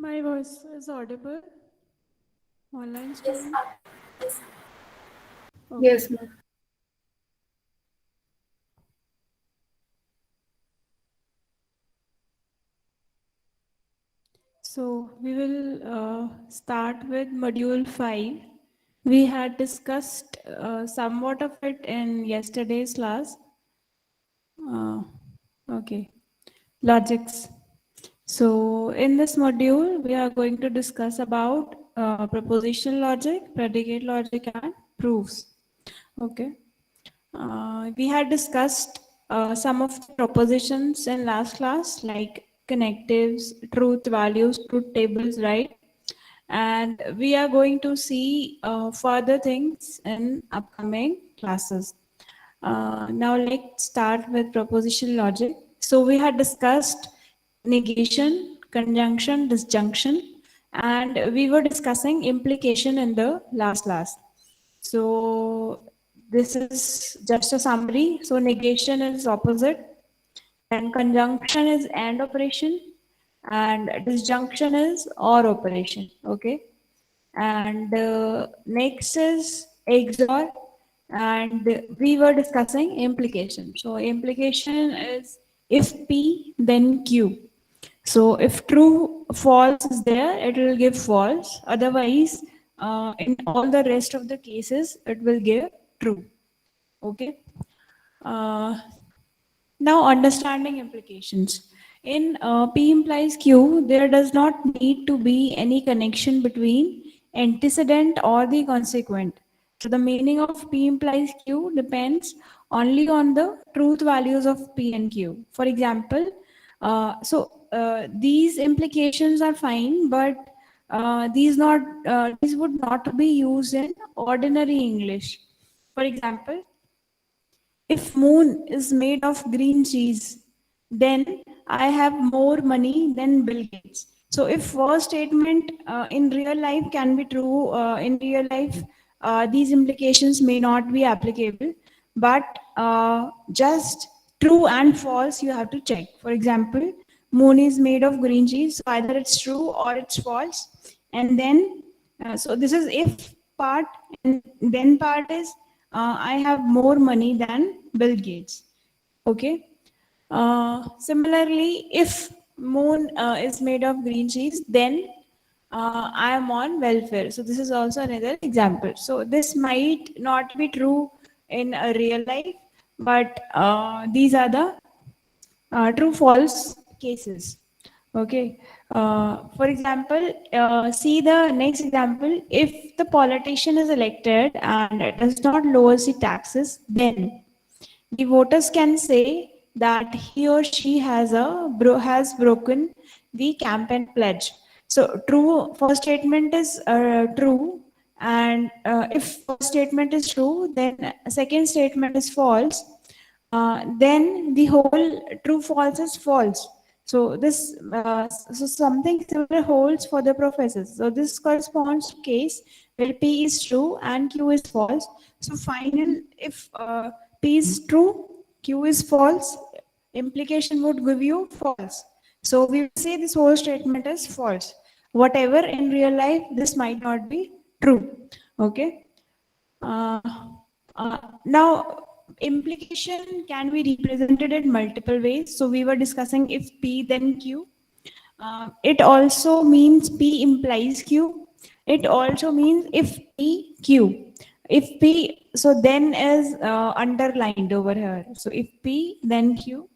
My voice is audible. Online Yes, student. yes, Okay. yes, ma'am. So we will start with module 5. We had discussed somewhat of it in yesterday's class. Uh, okay. Logics. So in this module, we are going to discuss about propositional logic, predicate logic, and proofs. Okay. We had discussed some of the propositions in last class, like connectives, truth values, truth tables, right? And we are going to see further things in upcoming classes. Now let's start with proposition logic. So we had discussed negation, conjunction, disjunction, and we were discussing implication in the last class. So this is just a summary. So negation is opposite, and conjunction is and operation, and disjunction is or operation. Okay, and next is XOR, and we were discussing implication. So implication is if P then Q. So if true false is there, it will give false. Otherwise, in all the rest of the cases, it will give true. Okay. Uh, Now, understanding implications. In P implies Q, there does not need to be any connection between antecedent or the consequent. So, the meaning of P implies Q depends only on the truth values of P and Q. For example, these implications are fine, but these would not be used in ordinary English. For example, if moon is made of green cheese, then I have more money than Bill Gates. So if first statement in real life can be true, in real life, these implications may not be applicable, but just true and false you have to check. For example, moon is made of green cheese, so either it's true or it's false. And then, so this is if part, and then part is I have more money than Bill Gates. Okay. Similarly, if moon is made of green cheese, then I am on welfare. So this is also another example. So this might not be true in a real life, but these are the true false cases. Okay. For example, see the next example. If the politician is elected and does not lower the taxes, then the voters can say that he or she has broken the campaign pledge. So true first statement is true, and if first statement is true, then second statement is false. Then the whole true false is false. So this so something similar holds for the professors. So this corresponds to case where P is true and Q is false. So final, if P is true, Q is false, implication would give you false. So we will say this whole statement is false. Whatever in real life, this might not be true. Okay. Uh, Now, implication can be represented in multiple ways. So we were discussing if P then Q. It also means P implies Q. It also means if P Q. If P, so then is underlined over here. So if P then Q.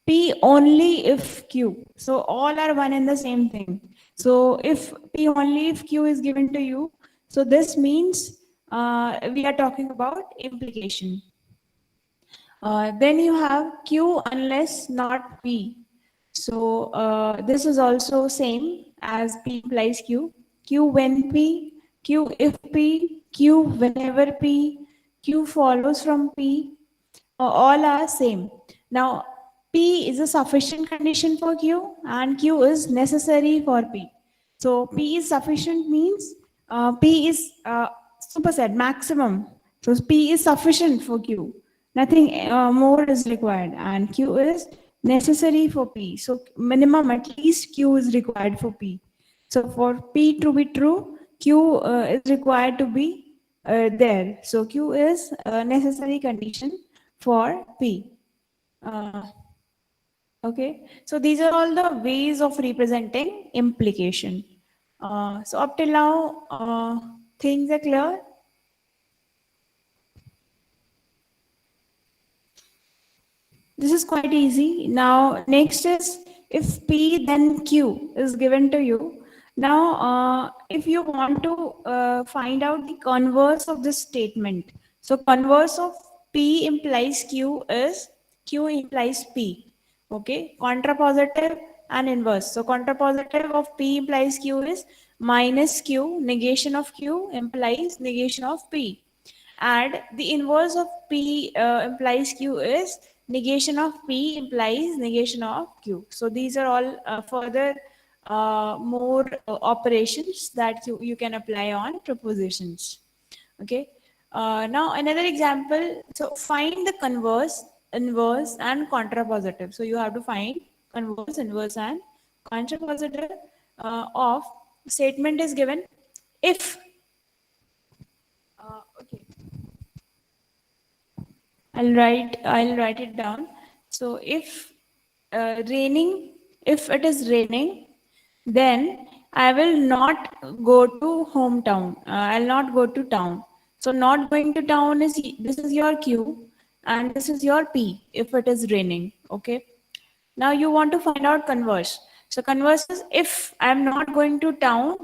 P only if Q. So all are one and the same thing. So if P only if Q is given to you, so this means we are talking about implication. Then you have Q unless not P. So this is also same as P implies Q. Q when P, Q if P, Q whenever P, Q follows from P, all are same. Now, P is a sufficient condition for Q and Q is necessary for P. So, P is sufficient means P is superset, maximum. So, P is sufficient for Q. Nothing more is required, and Q is necessary for P. So, minimum at least Q is required for P. So for P to be true, Q is required to be there. So Q is a necessary condition for P. Uh, okay, so these are all the ways of representing implication. So up till now, things are clear. This is quite easy. Now, next is if P then Q is given to you. Now, if you want to find out the converse of this statement, so converse of P implies Q is Q implies P. Okay, contrapositive and inverse. So, contrapositive of P implies Q is minus Q, negation of Q implies negation of P, and the inverse of P implies Q is negation of P implies negation of Q. So these are all further more operations that you can apply on propositions. Okay. Now another example. So find the converse, inverse, and contrapositive. So you have to find converse, inverse, and contrapositive of statement is given if. Okay. I'll write it down. So if it is raining, then I will not go to hometown. I'll not go to town. So not going to town is this is your Q and this is your P if it is raining. Okay. Now you want to find out converse. So converse is if I'm not going to town,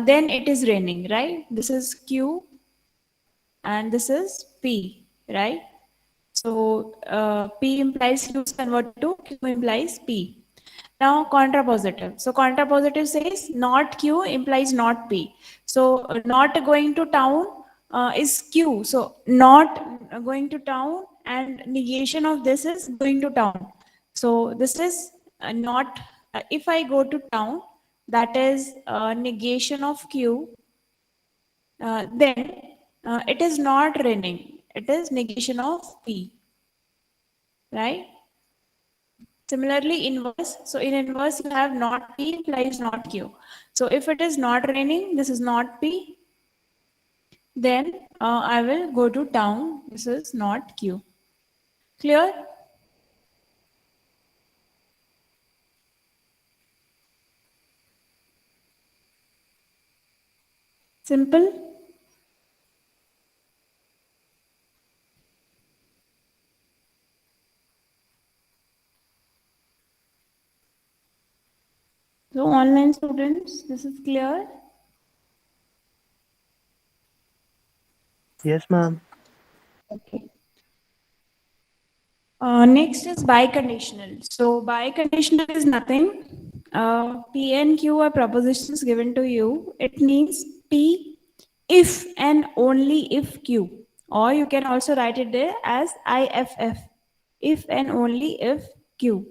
then it is raining, right? This is Q and this is P, right? So P implies Q is converted to Q implies P. Now contrapositive. So contrapositive says not Q implies not P. So not going to town is Q. So not going to town and negation of this is going to town. So this is not, if I go to town, that is negation of Q, then it is not raining. It is negation of P, right? Similarly, inverse. So in inverse, you have not P implies not Q. So if it is not raining, this is not P. Then I will go to town. This is not Q. Clear? Simple? So online students, this is clear? Yes, ma'am. Okay. Next is biconditional. So biconditional is nothing. P and Q are propositions given to you. It means P if and only if Q. Or you can also write it there as IFF. If and only if Q.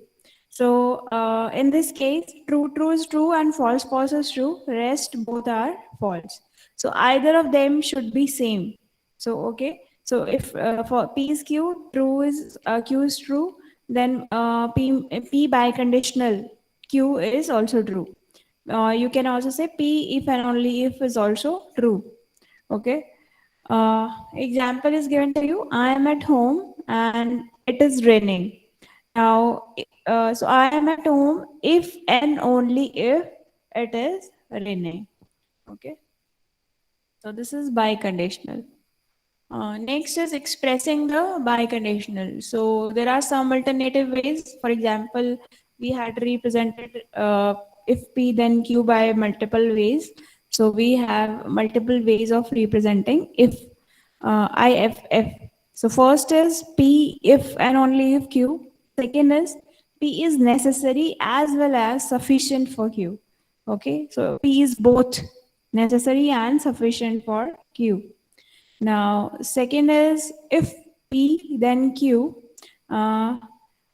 So in this case, true is true and false is true. Rest both are false. So either of them should be same. So okay. So if for P is Q, true is Q is true, then P biconditional Q is also true. You can also say P if and only if is also true. Okay. Example is given to you. I am at home and it is raining. Now, so I am at home if and only if it is raining. Okay. So this is biconditional. Next is expressing the biconditional. So there are some alternative ways. For example, we had represented if P then Q by multiple ways. So we have multiple ways of representing if IFF. So first is P if and only if Q. Second is P is necessary as well as sufficient for Q. Okay, so P is both necessary and sufficient for Q. Now, second is if P then Q, uh,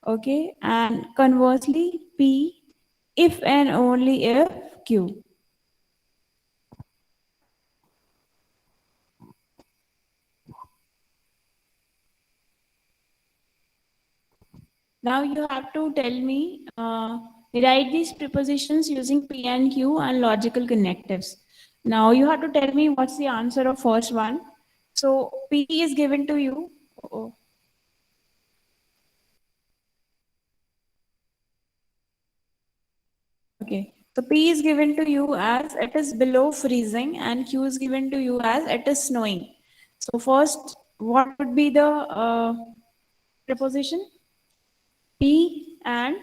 okay, and conversely P if and only if Q. Now you have to tell me Write these prepositions using P and Q and logical connectives. Now you have to tell me what's the answer of first one. So P is given to you. Oh, okay. So P is given to you as it is below freezing and Q is given to you as it is snowing. So first, what would be the preposition? P and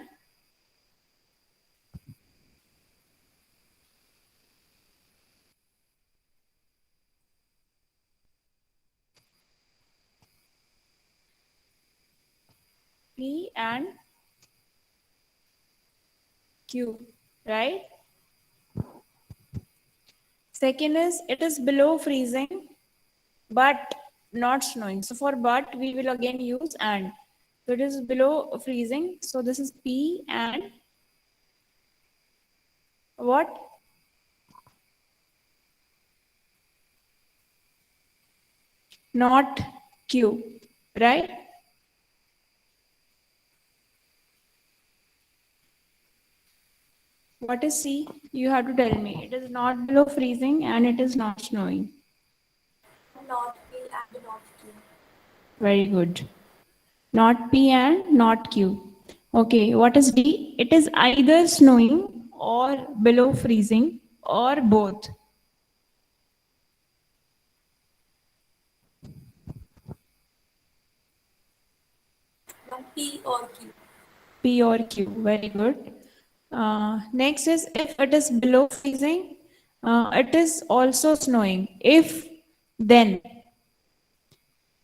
P and Q, right? Second is it is below freezing but not snowing. So for but we will again use and. So it is below freezing. So this is P and what? Not Q, right? What is C? You have to tell me. It is not below freezing and it is not snowing. Not P and not Q. Very good. Not P and not Q. Okay, what is D? It is either snowing or below freezing or both. Not P or Q. P or Q. Very good. Next is if it is below freezing, it is also snowing. If then.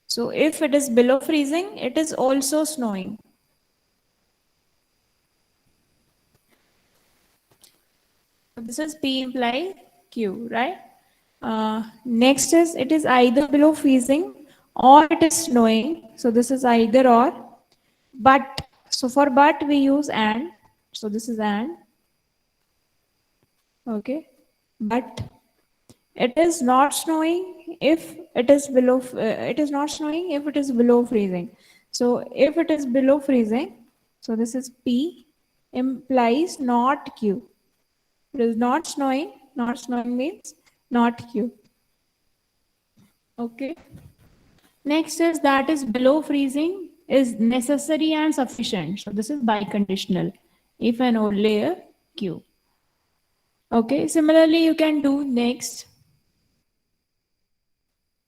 So if it is below freezing, it is also snowing. This is P implies Q, right? Next is it is either below freezing or it is snowing. So this is either or. But so for but we use and. So this is and. Okay. But it is not snowing if it is below. It is not snowing if it is below freezing. So if it is below freezing, so this is P implies not Q. It is not snowing. Not snowing means not Q. Okay. Next is that is below freezing is necessary and sufficient. So this is biconditional. If and only a Q. Okay. Similarly, you can do next.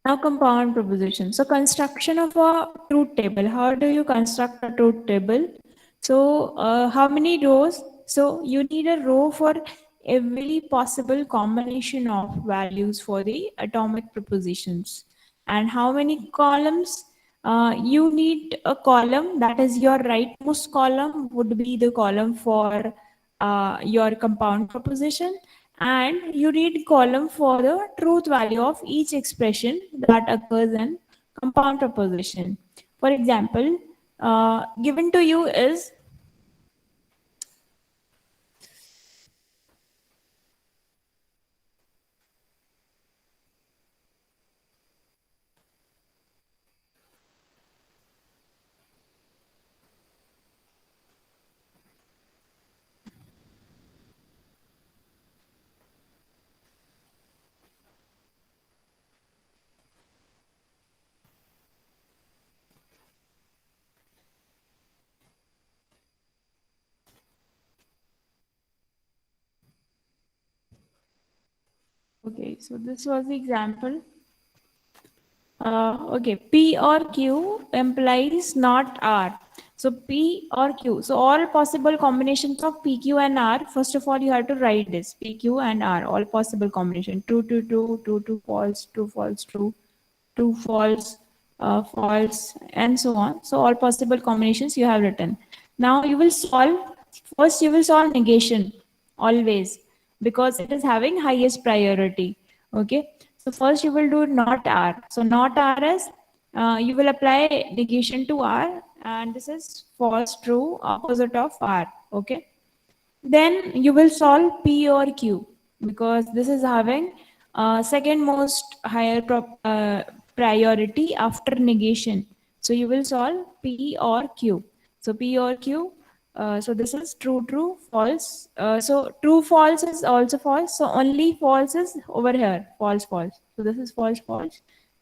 Now compound proposition. So construction of a truth table. How do you construct a truth table? So how many rows? So you need a row for every possible combination of values for the atomic propositions. And how many columns? You need a column, that is your rightmost column would be the column for your compound proposition, and you need column for the truth value of each expression that occurs in compound proposition. For example, given to you is okay, so this was the example. Okay, P or Q implies not R. So P or Q. So all possible combinations of P, Q and R. First of all, you have to write this P, Q and R. All possible combination. True, true, true, true, true, false, true, false, true, true, false, false, and so on. So all possible combinations you have written. Now you will solve. First, you will solve negation always because it is having highest priority. Okay. So first you will do not R. So not R is you will apply negation to R, and this is false, true, opposite of R. Okay. Then you will solve P or Q because this is having second most higher priority after negation. So you will solve P or Q. So P or Q, So this is true, true, false. So true, false is also false. So only false is over here. False, false. So this is false, false.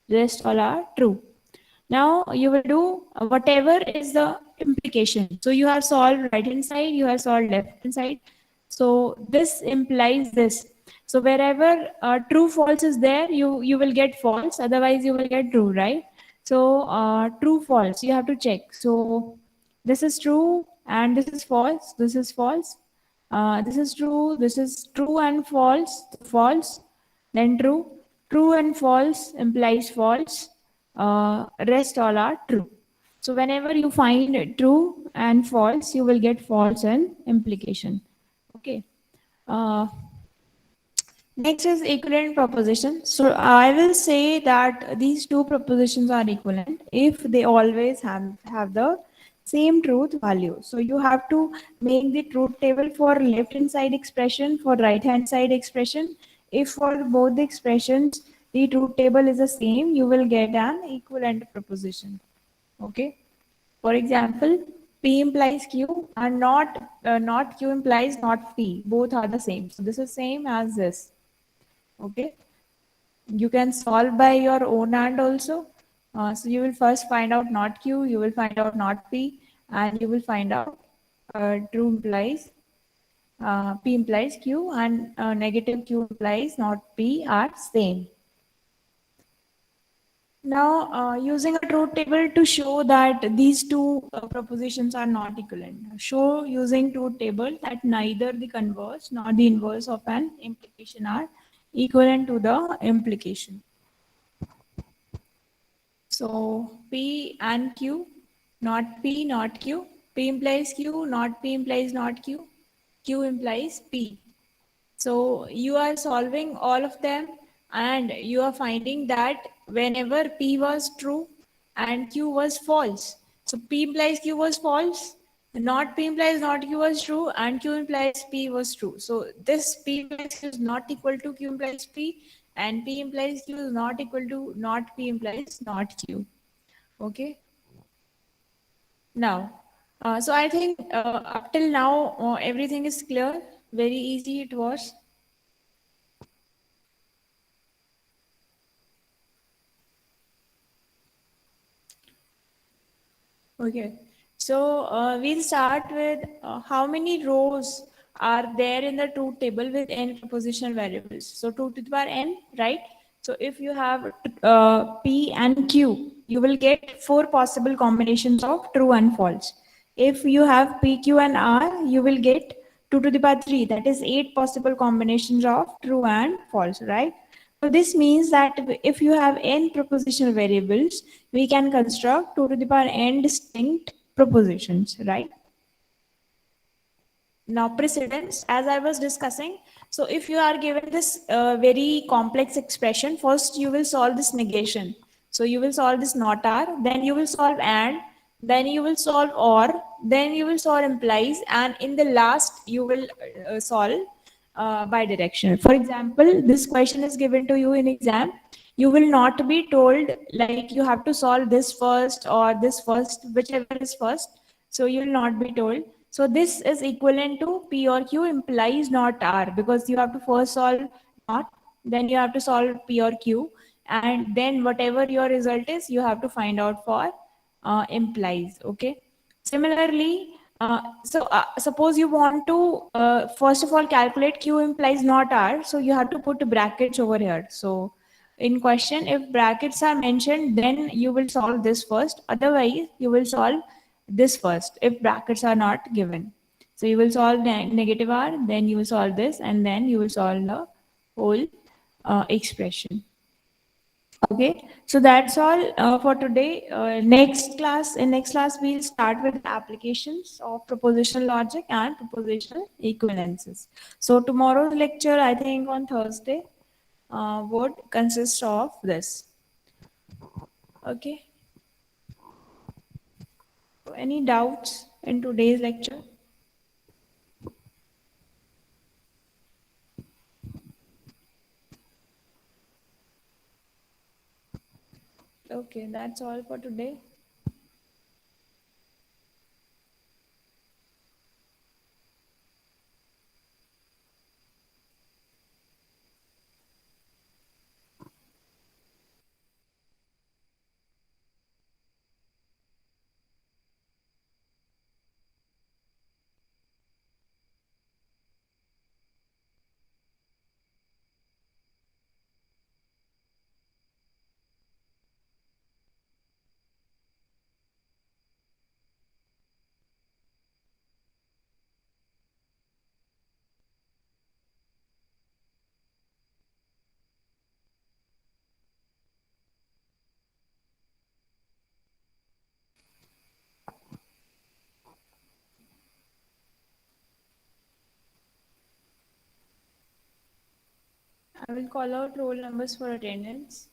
Rest all are true. Now you will do whatever is the implication. So you have solved right hand side, you have solved left hand side. So this implies this. So wherever true false is there, you will get false. Otherwise, you will get true, right? So true false you have to check. So this is true and this is false. This is false. This is true. This is true and false. False. Then true. True and false implies false. Rest all are true. So whenever you find true and false, you will get false and implication. Okay. Uh, Next is equivalent proposition. So I will say that these two propositions are equivalent if they always have the same truth value. So you have to make the truth table for left hand side expression, for right hand side expression. If for both the expressions the truth table is the same, you will get an equivalent proposition. Okay. For example, P implies Q and not Q implies not P. Both are the same. So this is same as this. Okay, you can solve by your own hand also. So you will first find out not Q, you will find out not P, and you will find out true implies P implies Q and negative Q implies not P are same. Now, using a truth table to show that these two propositions are not equivalent. Show using truth table that neither the converse nor the inverse of an implication are equivalent to the implication. So P and Q, not P, not Q. P implies Q, not P implies not Q. Q implies P. So you are solving all of them and you are finding that whenever P was true and Q was false. So P implies Q was false, not P implies not Q was true, and Q implies P was true. So this P implies Q is not equal to Q implies P, and P implies Q is not equal to not P implies not Q. Okay. Now, so I think up till now everything is clear. Very easy it was. Okay, so we'll start with how many rows are there in the truth table with n propositional variables. So 2 to the power n, right? So if you have p and q, you will get four possible combinations of true and false. If you have p, q, and r, you will get 2 to the power 3. That is eight possible combinations of true and false, right? So this means that if you have n propositional variables, we can construct 2 to the power n distinct propositions, right? Now precedence, as I was discussing. So if you are given this very complex expression, first you will solve this negation. So you will solve this not r, then you will solve and, then you will solve or, then you will solve implies, and in the last you will solve bidirectional. For example, this question is given to you in exam. You will not be told like you have to solve this first or this first, whichever is first. So you will not be told. So this is equivalent to P or Q implies not R, because you have to first solve not, then you have to solve P or Q, and then whatever your result is, you have to find out for implies. Okay. Similarly, suppose you want to first of all calculate Q implies not R, so you have to put brackets over here. So in question, if brackets are mentioned, then you will solve this first. Otherwise, you will solve this first if brackets are not given. So you will solve negative R, then you will solve this, and then you will solve the whole expression. Okay, so that's all for today. In next class, we'll start with applications of propositional logic and propositional equivalences. So tomorrow's lecture, I think on Thursday, would consist of this. Okay. So any doubts in today's lecture? Okay, that's all for today. I will call out roll numbers for attendance.